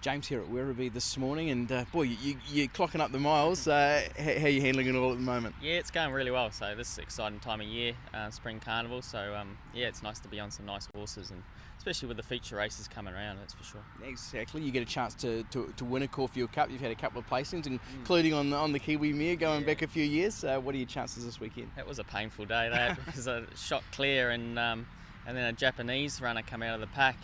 James here at Werribee this morning, and boy, you're clocking up the miles. How are you handling it all at the moment? Yeah, it's going really well. So this is an exciting time of year, spring carnival. So yeah, it's nice to be on some nice horses, and especially with the feature races coming around, that's for sure. Exactly. You get a chance to win a Caulfield Cup. You've had a couple of placings, including on the Kiwi mare going back a few years. What are your chances this weekend? It was a painful day, that because I shot clear, and then a Japanese runner come out of the pack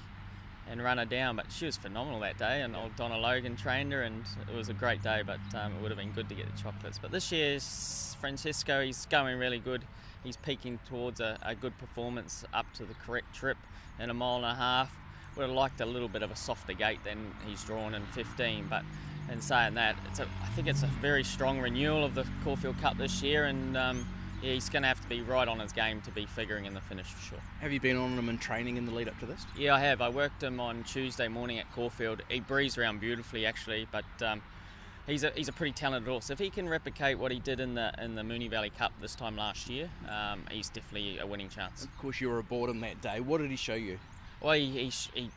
and run her down, but she was phenomenal that day, and old Donna Logan trained her, and it was a great day, but it would have been good to get the chocolates. But this year's Francesco, he's going really good. He's peaking towards a good performance up to the correct trip in 1.5 miles. Would have liked a little bit of a softer gate than he's drawn in 15, but in saying that, I think it's a very strong renewal of the Caulfield Cup this year, and yeah, he's going to have to be right on his game to be figuring in the finish for sure. Have you been on him in training in the lead up to this? Yeah, I have. I worked him on Tuesday morning at Caulfield. He breezed around beautifully actually, but he's a pretty talented horse. If he can replicate what he did in the Moonee Valley Cup this time last year, he's definitely a winning chance. Of course, you were aboard him that day. What did he show you? Well, he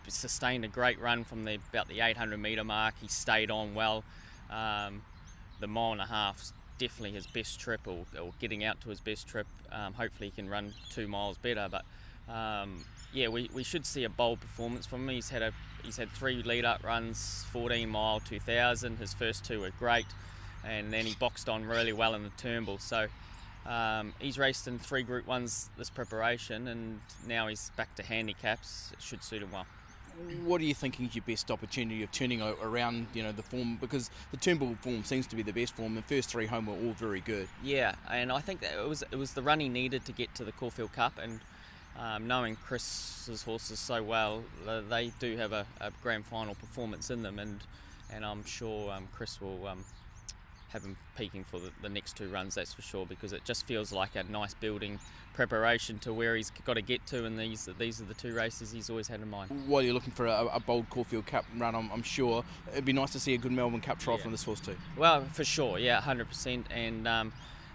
sustained a great run from about the 800 metre mark. He stayed on well. The 1.5 miles definitely his best trip, or getting out to his best trip. Hopefully he can run 2 miles better, but yeah, we should see a bold performance from him. He's had 3 lead-up runs, 14 mile, 2000. His first 2 were great, and then he boxed on really well in the Turnbull. So he's raced in 3 Group 1s this preparation, and now he's back to handicaps. It should suit him well. What do you think is your best opportunity of turning around, the form? Because the Turnbull form seems to be the best form. The first 3 home were all very good. Yeah, and I think that it was the run he needed to get to the Caulfield Cup, and knowing Chris's horses so well, they do have a grand final performance in them, and I'm sure Chris will have him peaking for the next 2 runs, that's for sure, because it just feels like a nice building preparation to where he's got to get to, and these are the 2 races he's always had in mind. While you're looking for a bold Caulfield Cup run, I'm sure it'd be nice to see a good Melbourne Cup trial from this horse too. Well, for sure, yeah, 100%,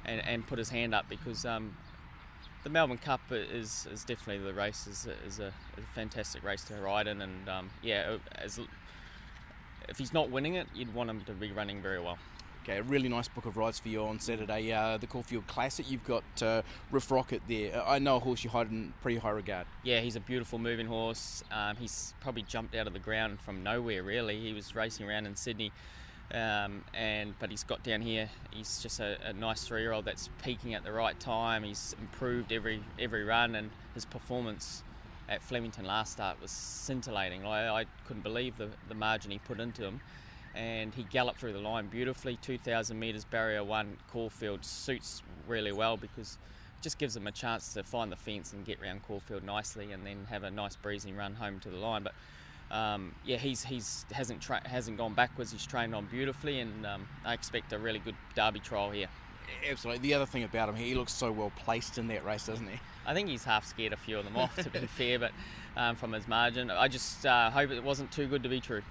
and put his hand up, because the Melbourne Cup is definitely the race, is a fantastic race to ride in, and yeah, if he's not winning it, you'd want him to be running very well. Okay, a really nice book of rides for you on Saturday. The Caulfield Classic, you've got Riff Rocket there. I know a horse you hold in pretty high regard. Yeah, he's a beautiful moving horse. He's probably jumped out of the ground from nowhere, really. He was racing around in Sydney, but he's got down here. He's just a nice 3-year-old that's peaking at the right time. He's improved every run, and his performance at Flemington last start was scintillating. I couldn't believe the margin he put into him. And he galloped through the line beautifully. 2,000 metres, barrier 1, Caulfield suits really well, because it just gives him a chance to find the fence and get round Caulfield nicely, and then have a nice breezy run home to the line. But yeah, he's hasn't gone backwards. He's trained on beautifully, and I expect a really good Derby trial here. Absolutely. The other thing about him, he looks so well placed in that race, doesn't he? I think he's half scared a few of them off, to be fair, but from his margin. I just hope it wasn't too good to be true.